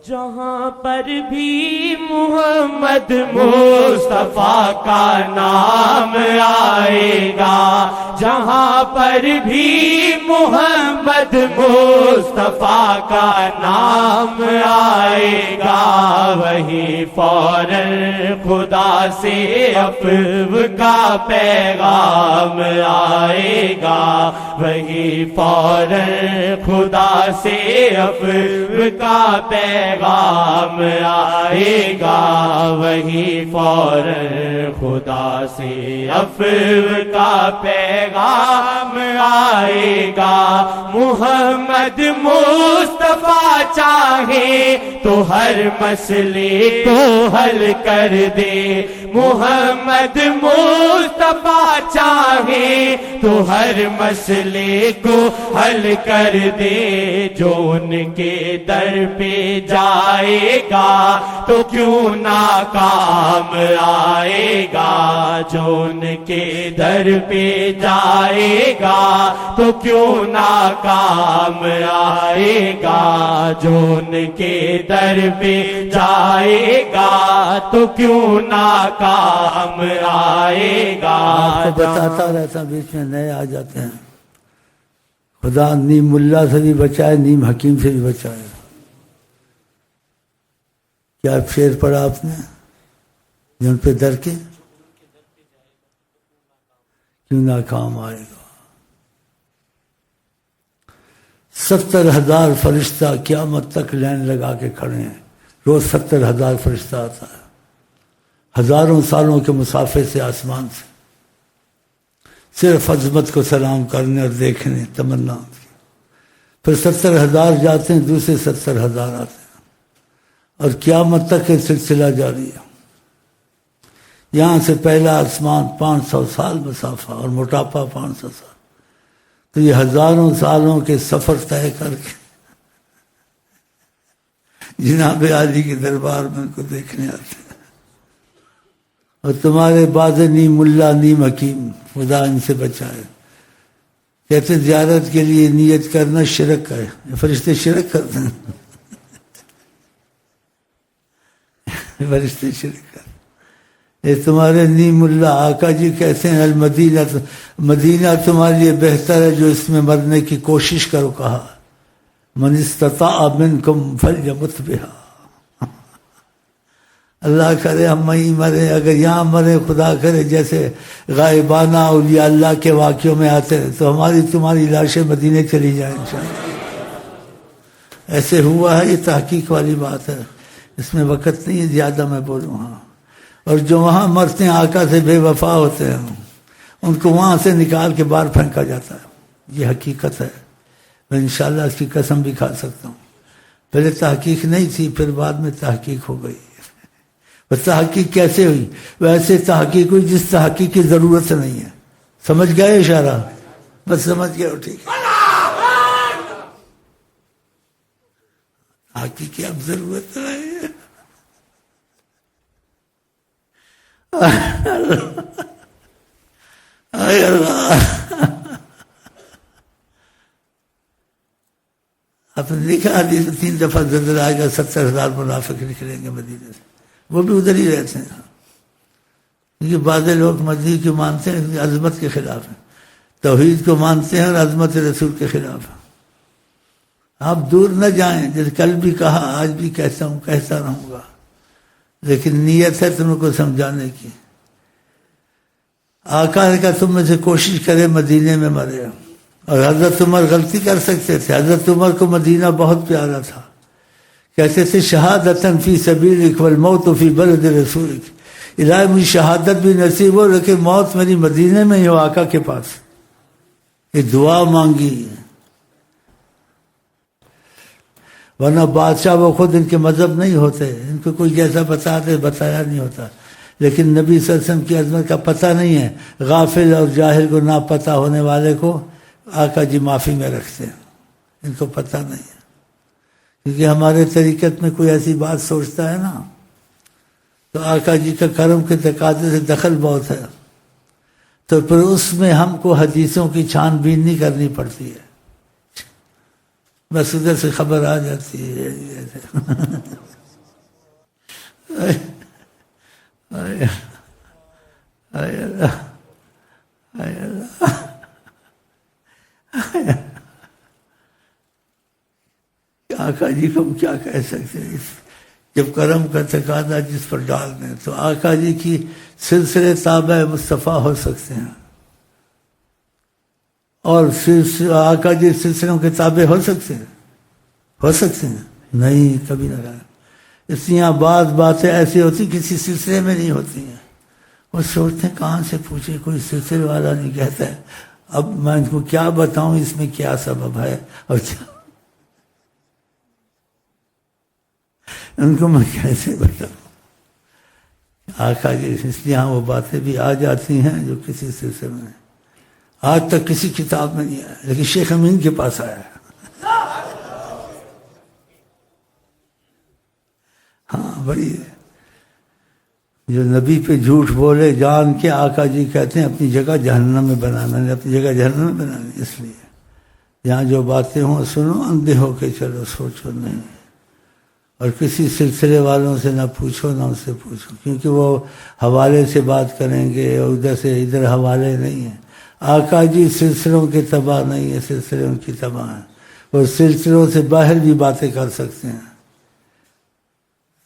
جہاں پر بھی محمد مصطفیٰ کا نام آئے گا، جہاں پر بھی محمد مصطفیٰ کا نام آئے گا، وہی فوراً خدا سے عفو کا پیغام آئے گا، وہی فوراً خدا سے عفو کا پیغام آئے گا، وہی فوراً خدا سے عفو کا پیغام آئے گا۔ محمد مصطفیٰ چاہے تو ہر مسئلے کو حل کر دے، محمد مصطفیٰ چاہے تو ہر مسئلے کو حل کر دے، جو ان کے در پہ جائے گا تو کیوں ناکام آئے گا، جو ان کے در پہ جائے گا تو کیوں ناکام آئے گا، جو ان کے در پہ جائے گا تو کیوں ناکام آئے گا۔ آپ کو بتاتا رہتا، بیچ میں نئے آ جاتے ہیں۔ خدا نیم ملا سے بھی بچائے، نیم حکیم سے بھی بچائے۔ کیا شعر پڑھا آپ نے؟ جن پہ در کے کیوں ناکام آئے گا۔ 70,000 فرشتہ قیامت تک لائن لگا کے کھڑے ہیں، روز 70,000 فرشتہ آتا ہے، ہزاروں سالوں کے مسافے سے آسمان سے، صرف عظمت کو سلام کرنے اور دیکھنے تمنا کی۔ پھر 70,000 جاتے ہیں، دوسرے 70,000 آتے ہیں، اور قیامت تک یہ سلسلہ جاری ہے۔ یہاں سے پہلا آسمان 500 سال مسافہ اور موٹاپا 500 سال، تو یہ ہزاروں سالوں کے سفر طے کر کے جناب عالی کے دربار میں ان کو دیکھنے آتے ہیں۔ اور تمہارے بعد نیم ملا نیم حکیم، خدا ان سے بچائے۔ کہتے زیارت کے لیے نیت کرنا شرک ہے، فرشتے شرک کرتے ہیں، فرشتے شرک کرتے ہیں۔ یہ تمہارے نیم اللہ آقا جی کہتے ہیں المدینہ، مدینہ تمہارے لیے بہتر ہے جو اس میں مرنے کی کوشش کرو، کہا من استطاع منکم فلیمت بہا۔ اللہ کرے ہم وہیں مرے، اگر یہاں مرے خدا کرے جیسے غائبانہ اولیاء اللہ کے واقعوں میں آتے ہیں، تو ہماری تمہاری لاشیں مدینے چلی جائیں انشاءاللہ۔ ایسے ہوا ہے، یہ تحقیق والی بات ہے، اس میں وقت نہیں ہے زیادہ میں بولوں۔ ہاں، اور جو وہاں مرتے ہیں آقا سے بے وفا ہوتے ہیں، ان کو وہاں سے نکال کے باہر پھینکا جاتا ہے، یہ حقیقت ہے۔ میں انشاءاللہ اس کی قسم بھی کھا سکتا ہوں۔ پہلے تحقیق نہیں تھی، پھر بعد میں تحقیق ہو گئی۔ وہ تحقیق کیسے ہوئی؟ ویسے تحقیق ہوئی جس تحقیق کی ضرورت نہیں ہے۔ سمجھ گئے اشارہ؟ بس سمجھ گئے ہو، ٹھیک ہے۔ تحقیق کی اب ضرورت نہیں ہے۔ اے اللہ، آپ نے دیکھا 3 دفعہ زلزلہ آئے گا، 70,000 منافق نکلیں گے مدینے سے، وہ بھی ادھر ہی رہتے ہیں، کیونکہ بعض لوگ مدینے کو مانتے ہیں، عظمت کے خلاف ہیں، توحید کو مانتے ہیں اور عظمت رسول کے خلاف ہیں۔ آپ دور نہ جائیں، جیسے کل بھی کہا، آج بھی کہتا ہوں، کہتا رہوں گا، لیکن نیت ہے تم کو سمجھانے کی۔ آقا نے کہا تم میں سے کوشش کرے مدینے میں مرے، اور حضرت عمر غلطی کر سکتے تھے۔ حضرت عمر کو مدینہ بہت پیارا تھا، کہتے تھے شہادتاً فی سبیلک والموت فی بلد رسولک، الہی مجھے شہادت بھی نصیب ہو، لیکن موت میری مدینے میں ہی ہو، آقا کے پاس۔ یہ دعا مانگی، ورنہ بادشاہ وہ خود ان کے مذہب نہیں ہوتے، ان کو کوئی جیسا بتاتے بتایا نہیں ہوتا، لیکن نبی صلی اللہ علیہ وسلم کی عظمت کا پتہ نہیں ہے۔ غافل اور جاہل کو نہ پتہ ہونے والے کو آقا جی معافی میں رکھتے ہیں، ان کو پتہ نہیں ہے، کیونکہ ہمارے طریقت میں کوئی ایسی بات سوچتا ہے نا، تو آقا جی کا کرم کے تقاضے سے دخل بہت ہے، تو پھر اس میں ہم کو حدیثوں کی چھان بین نہیں کرنی پڑتی ہے۔ بس ادھر سے خبر آ جاتی ہے. آقا جی کو ہم کیا کہہ سکتے ہیں؟ جب کرم کا تقاضا جس پر ڈال دیں تو آقا جی کی سلسلے تابع مصطفیٰ ہو سکتے ہیں، اور آقا جی سلسلوں کے تابع ہو سکتے ہیں؟ نہیں، کبھی نہ رہا. اس لیے یہاں بعض باتیں ایسی ہوتی کسی سلسلے میں نہیں ہوتی ہیں. وہ سوچتے ہیں کہاں سے پوچھے، کوئی سلسلے والا نہیں کہتا ہے. اب میں ان کو کیا بتاؤں اس میں کیا سبب ہے اور کیا ان کو میں کیسے بتاؤں. آقا جی اس لیے وہ باتیں بھی آ جاتی ہیں جو کسی سلسلے میں آج تک کسی کتاب میں نہیں آیا، لیکن شیخ امین کے پاس آیا ہے. ہاں بڑی جو نبی پہ جھوٹ بولے جان کے، آقا جی کہتے ہیں اپنی جگہ جہنم میں بنانا، اپنی جگہ جہنم میں بنانا. اس لیے یہاں جو باتیں ہوں سنو، اندھے ہو کے چلو، سوچو نہیں. اور کسی سلسلے والوں سے نہ پوچھو، نہ ان سے پوچھو، کیونکہ وہ حوالے سے بات کریں گے اور ادھر سے ادھر حوالے نہیں ہیں. آقا جی سلسلوں کے تباہ نہیں ہے، سلسلے ان کی تباہ ہیں. اور سلسلوں سے باہر بھی باتیں کر سکتے ہیں.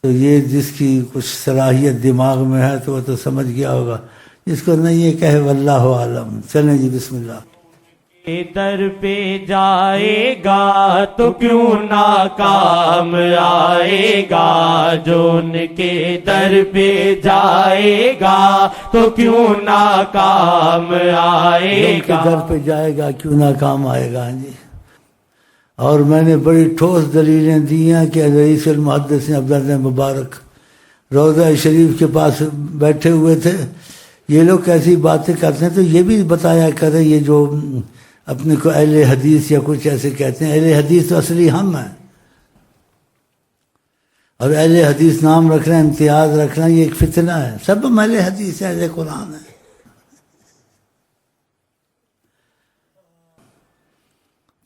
تو یہ جس کی کچھ صلاحیت دماغ میں ہے تو وہ تو سمجھ گیا ہوگا، جس کو نہیں یہ کہے واللہ عالم. چلیں جی بسم اللہ. در پہ جائے گا تو کیوں ناکام آئے گا، جو ان کے در پہ جائے گا تو کیوں ناکام آئے گا. در پہ جائے گا کیوں ناکام آئے گا. جی اور میں نے بڑی ٹھوس دلیلیں دی ہیں کہ رئیس المحدثین عبداللہ مبارک روضہ شریف کے پاس بیٹھے ہوئے تھے. یہ لوگ کیسی باتیں کرتے ہیں تو یہ بھی بتایا کرے، یہ جو اپنے کو اہل حدیث یا کچھ ایسے کہتے ہیں. اہل حدیث تو اصلی ہم ہیں، اور اہل حدیث نام رکھنا، امتیاز رکھنا، یہ ایک فتنہ ہے. سب ہم اہل حدیث ہیں، اہل قرآن ہے.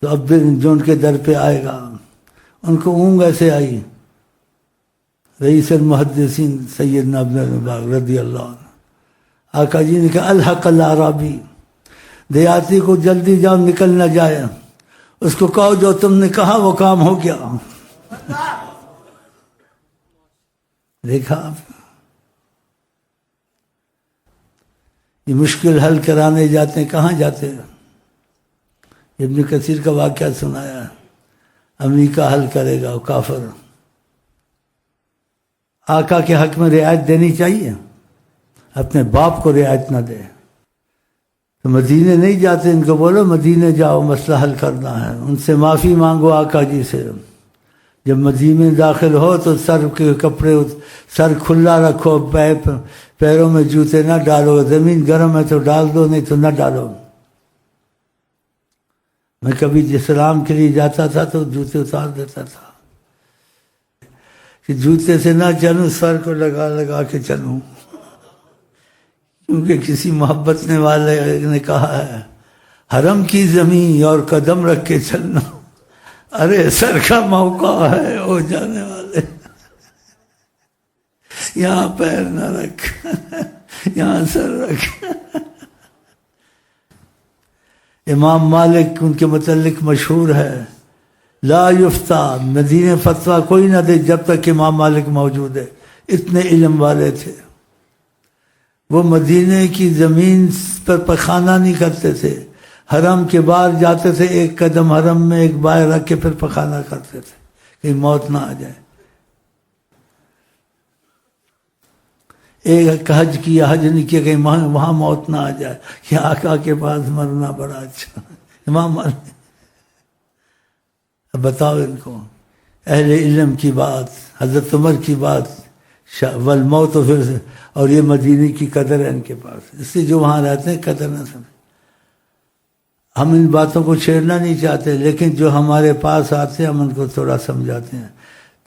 تو اب جو ان کے در پہ آئے گا، ان کو اونگ ایسے آئی. رئیس المحدثین سیدنا عبداللہ مبارک رضی اللہ عنہ، آقا جی نے کہا الحق الاعرابی، دیہاتی کو جلدی جاؤ نکل نہ جائے، اس کو کہو جو تم نے کہا وہ کام ہو گیا. دیکھا آپ، یہ مشکل حل کرانے جاتے ہیں، کہاں جاتے ہیں؟ ابن کثیر کا واقعہ سنایا، امریکہ حل کرے گا وہ کافر. آقا کے حق میں رعایت دینی چاہیے، اپنے باپ کو رعایت نہ دے. تو مدینے نہیں جاتے، ان کو بولو مدینے جاؤ، مسئلہ حل کرنا ہے، ان سے معافی مانگو آقا جی سے. جب مدینے داخل ہو تو سر کے کپڑے، سر کھلا رکھو، پیروں میں جوتے نہ ڈالو، زمین گرم ہے تو ڈال دو، نہیں تو نہ ڈالو. میں کبھی سلام کے لیے جاتا تھا تو جوتے اتار دیتا تھا کہ جوتے سے نہ چلوں، سر کو لگا لگا کے چلوں. کیونکہ کسی محبت والے نے کہا ہے حرم کی زمین اور قدم رکھ کے چلنا. ارے سر کا موقع ہے ہو جانے والے، یہاں پیر نہ رکھ، یہاں سر رکھ. امام مالک ان کے متعلق مشہور ہے، لا یفتا، مدینے فتویٰ کوئی نہ دے جب تک امام مالک موجود ہے. اتنے علم والے تھے. وہ مدینے کی زمین پر پخانہ نہیں کرتے تھے، حرم کے باہر جاتے تھے، ایک قدم حرم میں ایک باہر رکھ کے پھر پخانہ کرتے تھے کہ موت نہ آ جائے. ایک حج کیا، حج نہیں کیا کہ وہاں موت نہ آ جائے، کہ آقا کے پاس مرنا بڑا اچھا. امام مالک، اب بتاؤ ان کو اہل علم کی بات، حضرت عمر کی بات، والموت پھر سے، اور یہ مدینے کی قدر ہے ان کے پاس. اس سے جو وہاں رہتے ہیں قدر نہ سمجھ. ہم ان باتوں کو چھیڑنا نہیں چاہتے، لیکن جو ہمارے پاس آتے ہیں ہم ان کو تھوڑا سمجھاتے ہیں،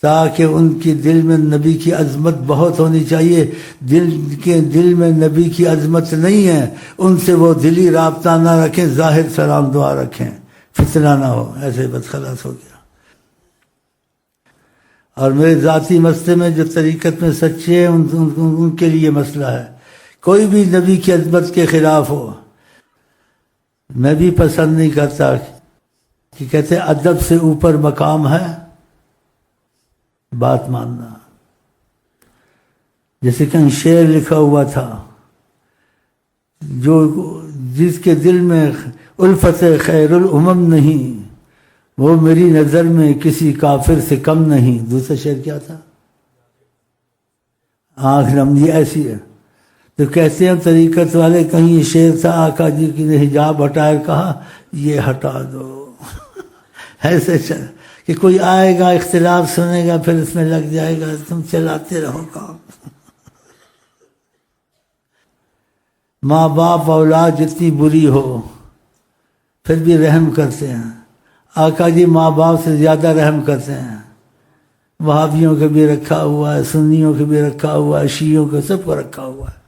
تاکہ ان کی دل میں نبی کی عظمت بہت ہونی چاہیے. دل میں نبی کی عظمت نہیں ہے، ان سے وہ دلی رابطہ نہ رکھیں، ظاہر سلام دعا رکھیں، فتنہ نہ ہو. ایسے بس خلاص ہو گیا. اور میرے ذاتی مسئلے میں جو طریقت میں سچے ہیں ان کے لیے مسئلہ ہے. کوئی بھی نبی کی عظمت کے خلاف ہو میں بھی پسند نہیں کرتا کہ کہتے ادب سے اوپر مقام ہے بات ماننا. جیسے کہیں شعر لکھا ہوا تھا جس کے دل میں الفت خیر الامم نہیں وہ میری نظر میں کسی کافر سے کم نہیں. دوسرا شعر کیا تھا؟ آنکھ نمدی ایسی ہے. تو کہتے ہیں طریقت والے کہیں یہ شعر تھا آقا جی کی نے حجاب ہٹائے کہا یہ ہٹا دو. ایسے چل کہ کوئی آئے گا اختلاف سنے گا پھر اس میں لگ جائے گا تم چلاتے رہو کام. ماں باپ اولاد جتنی بری ہو پھر بھی رحم کرتے ہیں. آقا جی ماں باپ سے زیادہ رحم کرتے ہیں. وہابیوں کے بھی رکھا ہوا ہے, سنیوں کے بھی رکھا ہوا ہے, شیعوں کے سب کو رکھا ہوا ہے.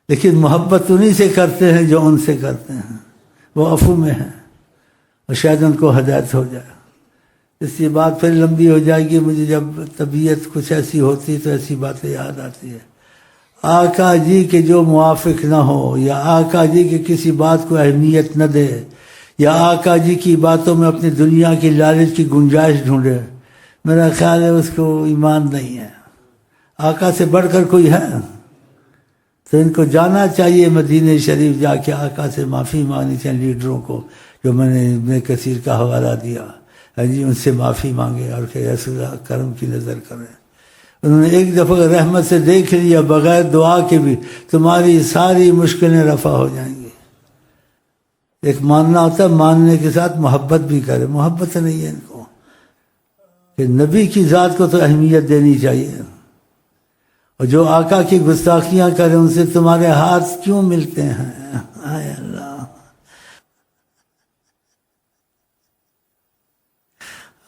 لیکن محبت انہی سے کرتے ہیں جو ان سے کرتے ہیں. وہ عفو میں ہیں اور شاید ان کو ہدایت ہو جائے. اس کی بات پھر لمبی ہو جائے گی. مجھے جب طبیعت کچھ ایسی ہوتی تو ایسی باتیں یاد آتی ہے. آقا جی کے جو موافق نہ ہو یا آقا جی کی کسی بات کو اہمیت نہ دے یا آقا جی کی باتوں میں اپنی دنیا کی لالچ کی گنجائش ڈھونڈے, میرا خیال ہے اس کو ایمان نہیں ہے. آقا سے بڑھ کر کوئی ہے تو ان کو جانا چاہیے مدینہ شریف جا کے آقا سے معافی مانگنی چاہیے. لیڈروں کو جو میں نے ابن کثیر کا حوالہ دیا جی ان سے معافی مانگے اور کہ رسول اللہ کرم کی نظر کریں. انہوں نے ایک دفعہ رحمت سے دیکھ لیا بغیر دعا کے بھی تمہاری ساری مشکلیں رفع ہو جائیں گی. ایک ماننا ہوتا ہے, ماننے کے ساتھ محبت بھی کرے. محبت نہیں ہے ان کو کہ نبی کی ذات کو تو اہمیت دینی چاہیے. اور جو آقا کی گستاخیاں کرے ان سے تمہارے ہاتھ کیوں ملتے ہیں؟ اے اللہ,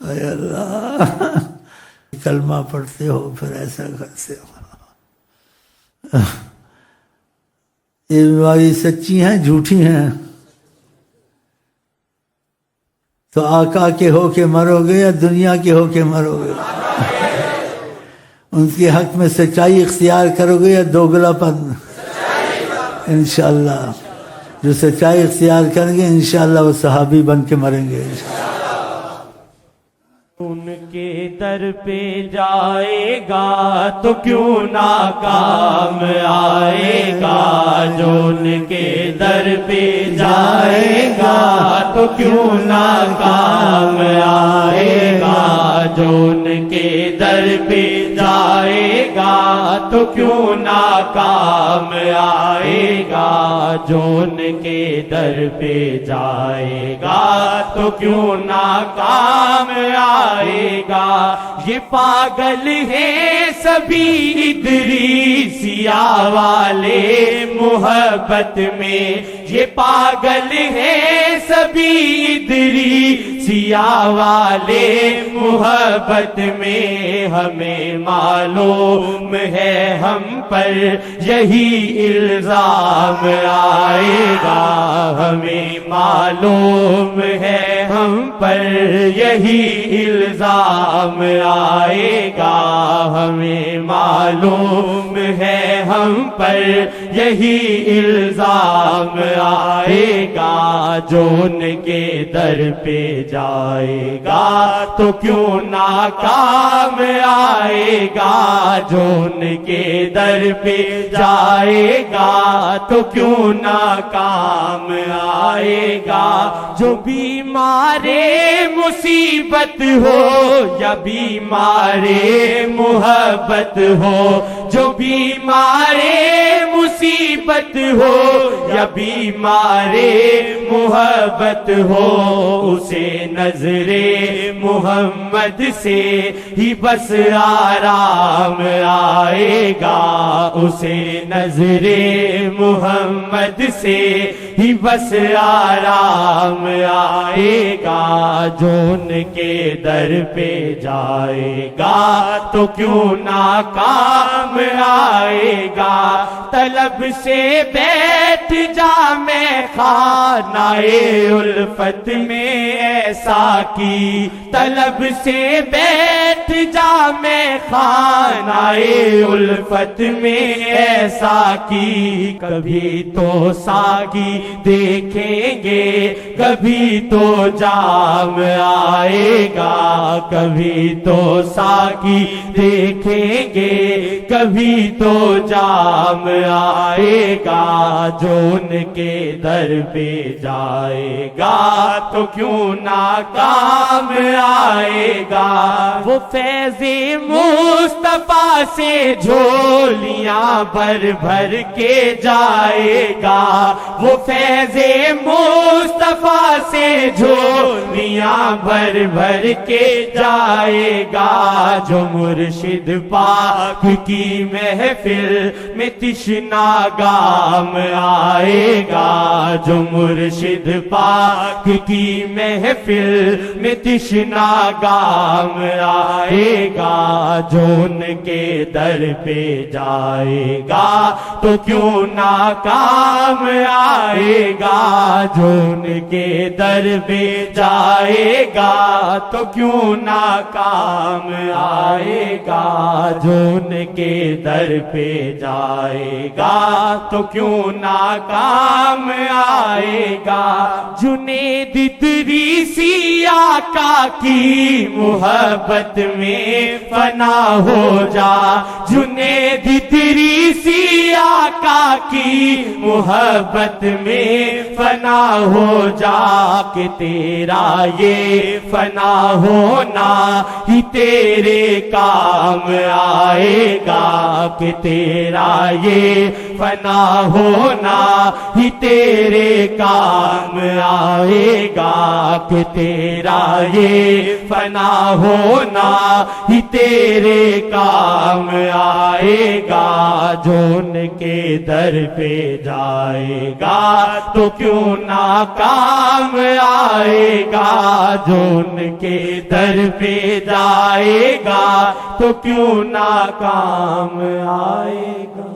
اے اللہ, کلمہ پڑھتے ہو پھر ایسا کرتے ہو. یہ بیماری سچی ہیں جھوٹی ہیں؟ تو آقا کے ہو کے مرو گے یا دنیا کے ہو کے مرو گے؟ ان کے حق میں سچائی اختیار کرو گے یا دوگلا پن؟ انشاءاللہ جو سچائی اختیار کریں گے انشاءاللہ وہ صحابی بن کے مریں گے. ان کے در پہ جائے گا تو کیوں ناکام آئے گا. جو ان کے در پہ جائے گا تو کیوں ناکام آئے گا. جو ان کے در پہ جائے گا تو کیوں ناکام آئے گا. جو ان کے در پہ جائے گا تو کیوں ناکام آئے گا. یہ پاگل ہیں سبھی ادریسیہ والے محبت میں. یہ پاگل ہیں سبھی ادریسیہ والے محبت میں. ہمیں معلوم ہے ہم پر یہی الزام آئے گا. ہمیں معلوم ہے ہم پر یہی الزام آئے گا. ہمیں معلوم ہے ہم پر یہی الزام آئے گا. جو ان کے در پہ جائے گا تو کیوں ناکام آئے گا. جو ان کے در پہ جائے گا تو کیوں ناکام آئے گا. جو بیمار مصیبت ہو یا بیمار محبت ہو, جو بیمار مصیبت ہو یا بیمار محبت ہو, اسے نظر محمد سے ہی بس آرام آئے گا. اسے نظر محمد سے ہی بس آرام آئے گا. جو ان کے در پہ جائے گا تو کیوں ناکام کام آئے گا طلب سے بیٹھ جا میں خانہ الفت میں ایسا کی طلب سے بیٹھ جا میں خانہ الفت میں ایسا کی کبھی تو ساگی دیکھیں گے کبھی تو جام آئے گا کبھی تو ساگی دیکھیں گے کبھی تو جام آئے گا جو ان کے در پہ جائے گا تو کیوں ناکام آئے گا وہ فیض مصطفیٰ سے جھولیاں بھر بھر کے جائے گا وہ فیض مصطفیٰ سے جھولیاں بھر بھر کے جائے گا جو مرشد پاک کی محفل میں تشنا گام آئے گا جو مرشد پاک کی محفل میں تشنا گام آئے گا جو ان کے در پہ جائے گا تو کیوں ناکام آئے گا جو ان کے در پہ جائے گا تو کیوں ناکام آئے گا جو ان کے در پہ جائے گا تو کیوں ناکام آئے گا جنید ادریسی آقا کی محبت میں فنا ہو جا جنید ادریسی آقا کی محبت میں فنا ہو جا کہ تیرا یہ فنا ہونا ہی تیرے کام آئے گا کہ تیرا یہ فنا ہونا ہی تیرے کام آئے گا کہ تیرا یہ فنا ہونا ہی تیرے کام آئے گا جو ان کے در پہ جائے گا تو کیوں ناکام آئے گا جو ان کے در پہ جائے گا تو کیوں ناکام آئے گا